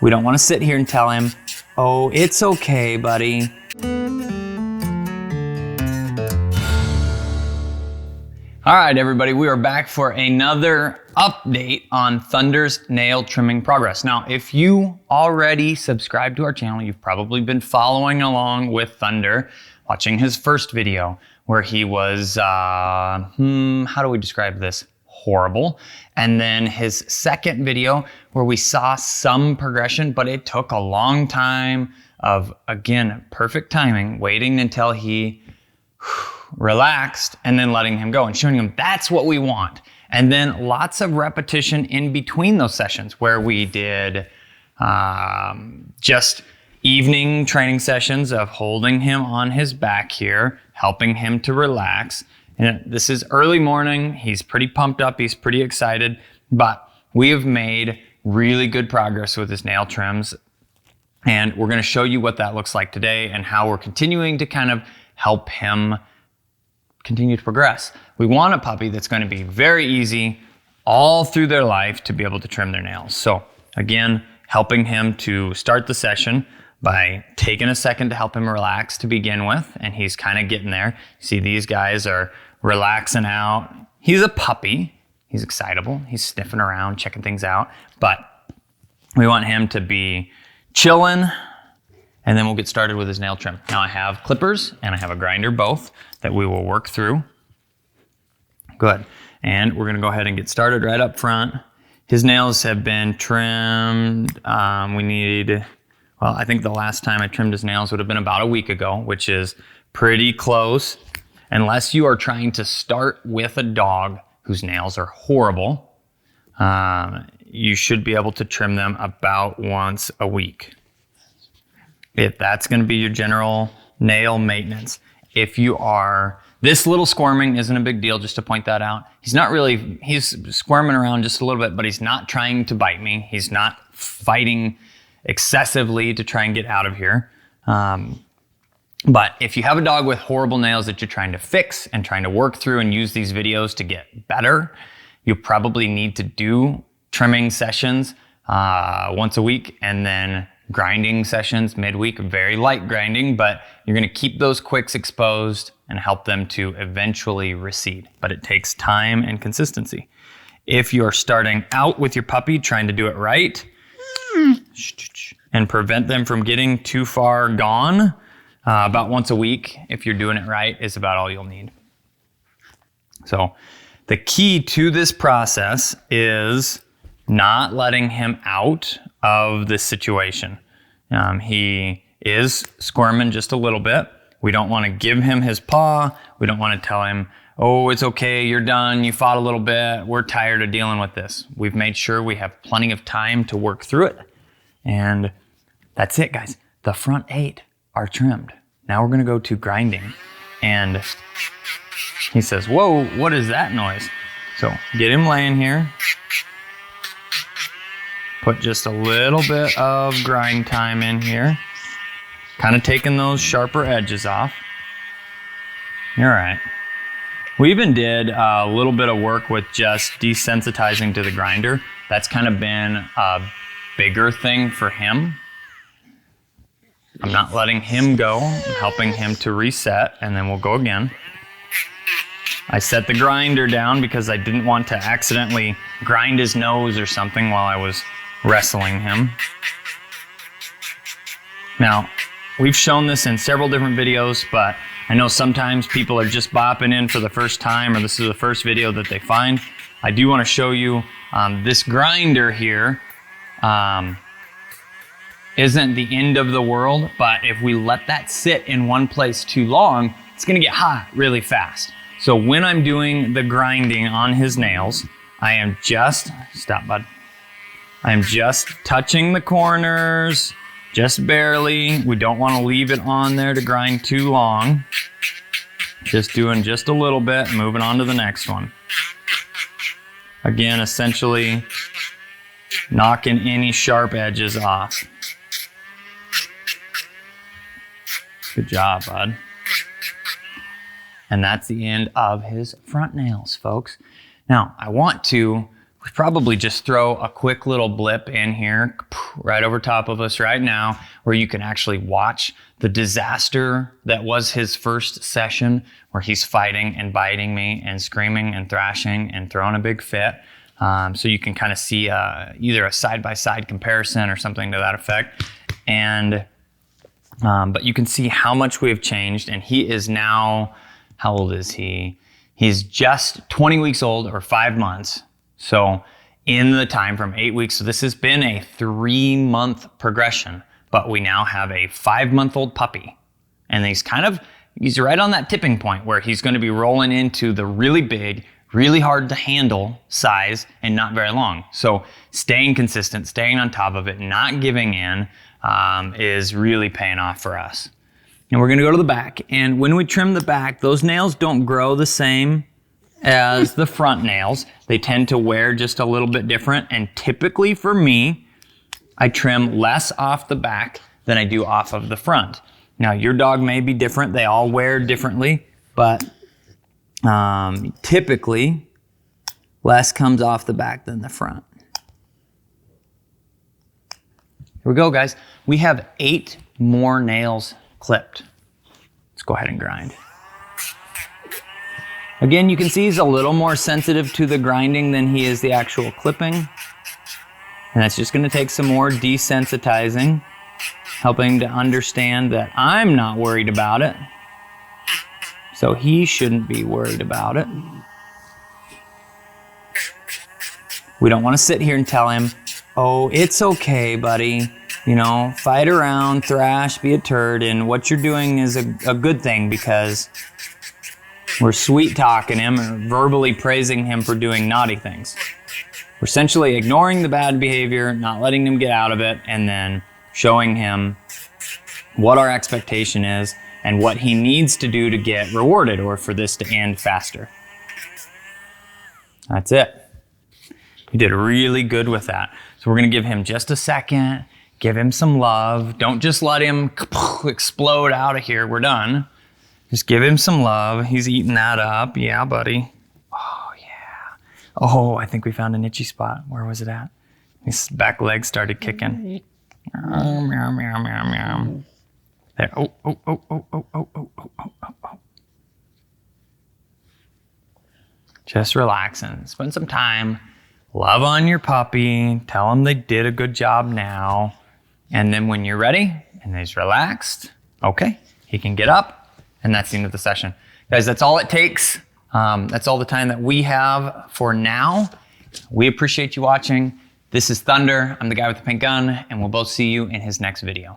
We don't want to sit here and tell him, oh, it's okay, buddy. All right, everybody, we are back for another update on Thunder's nail trimming progress. Now, if you already subscribed to our channel, you've probably been following along with Thunder, watching his first video where he was, how do we describe this? Horrible. And then his second video where we saw some progression, but it took a long time of, again, perfect timing, waiting until he relaxed and then letting him go and showing him that's what we want. And then lots of repetition in between those sessions where we did just evening training sessions of holding him on his back here, helping him to relax. And this is early morning. He's pretty pumped up. He's pretty excited, but we have made really good progress with his nail trims. And we're going to show you what that looks like today and how we're continuing to kind of help him continue to progress. We want a puppy that's going to be very easy all through their life to be able to trim their nails. So again, helping him to start the session by taking a second to help him relax to begin with. And he's kind of getting there. See, these guys are relaxing out. He's a puppy. He's excitable. He's sniffing around, checking things out. But we want him to be chilling, and then we'll get started with his nail trim. Now I have clippers and I have a grinder, both, that we will work through. Good. And we're gonna go ahead and get started right up front. His nails have been trimmed. I think the last time I trimmed his nails would have been about a week ago, which is pretty close. Unless you are trying to start with a dog whose nails are horrible, you should be able to trim them about once a week. If that's going to be your general nail maintenance. If you are, this little squirming isn't a big deal, just to point that out. He's squirming around just a little bit, but he's not trying to bite me. He's not fighting excessively to try and get out of here. But if you have a dog with horrible nails that you're trying to fix and trying to work through and use these videos to get better, you probably need to do trimming sessions once a week and then grinding sessions midweek, very light grinding, but you're going to keep those quicks exposed and help them to eventually recede. But it takes time and consistency. If you're starting out with your puppy trying to do it right and prevent them from getting too far gone, about once a week, if you're doing it right, is about all you'll need. So the key to this process is not letting him out of this situation. He is squirming just a little bit. We don't want to give him his paw. We don't want to tell him, oh, it's okay, you're done, you fought a little bit, we're tired of dealing with this. We've made sure we have plenty of time to work through it. And that's it, guys. The front 8 are trimmed. Now we're going to go to grinding. And he says, whoa, what is that noise? So get him laying here. Put just a little bit of grind time in here. Kind of taking those sharper edges off. You're all right. We even did a little bit of work with just desensitizing to the grinder. That's kind of been a bigger thing for him. I'm not letting him go. I'm helping him to reset, and then we'll go again. I set the grinder down because I didn't want to accidentally grind his nose or something while I was wrestling him. Now, we've shown this in several different videos, but I know sometimes people are just bopping in for the first time, or this is the first video that they find. I do want to show you this grinder here. Isn't the end of the world, but if we let that sit in one place too long, it's gonna get hot really fast. So when I'm doing the grinding on his nails, I am just, stop bud. I am just touching the corners, just barely. We don't wanna leave it on there to grind too long. Just doing just a little bit, moving on to the next one. Again, essentially knocking any sharp edges off. Good job, bud. And that's the end of his front nails, folks. Now, I want to we probably just throw a quick little blip in here right over top of us right now, where you can actually watch the disaster that was his first session, where he's fighting and biting me and screaming and thrashing and throwing a big fit. So you can kind of see either a side-by-side comparison or something to that effect. And but you can see how much we've changed. And he is now, how old is he? He's just 20 weeks old, or 5 months. So in the time from 8 weeks, so this has been a 3-month progression, but we now have a 5-month-old puppy. And he's right on that tipping point where he's going to be rolling into the really big, really hard to handle size and not very long. So staying consistent, staying on top of it, not giving in is really paying off for us. And we're going to go to the back. And when we trim the back, those nails don't grow the same as the front nails. They tend to wear just a little bit different. And typically for me, I trim less off the back than I do off of the front. Now your dog may be different. They all wear differently, but typically less comes off the back than the front. Here we go, guys. We have 8 more nails clipped. Let's go ahead and grind. Again, you can see he's a little more sensitive to the grinding than he is the actual clipping. And that's just going to take some more desensitizing, helping to understand that I'm not worried about it. So he shouldn't be worried about it. We don't want to sit here and tell him, oh, it's okay, buddy. You know, fight around, thrash, be a turd, and what you're doing is a good thing, because we're sweet talking him or verbally praising him for doing naughty things. We're essentially ignoring the bad behavior, not letting him get out of it, and then showing him what our expectation is and what he needs to do to get rewarded or for this to end faster. That's it. You did really good with that. So we're going to give him just a second, give him some love. Don't just let him explode out of here. We're done. Just give him some love. He's eating that up. Yeah, buddy. Oh, yeah. Oh, I think we found an itchy spot. Where was it at? His back leg started kicking. Meow, meow, meow, meow, meow. There. Oh, oh, oh, oh, oh, oh, oh, oh, oh, oh, oh. Just relaxing. Spend some time. Love on your puppy. Tell them they did a good job now. And then when you're ready and he's relaxed, okay, he can get up. And that's the end of the session. Guys, that's all it takes. That's all the time that we have for now. We appreciate you watching. This is Thunder. I'm the guy with the pink gun, and we'll both see you in his next video.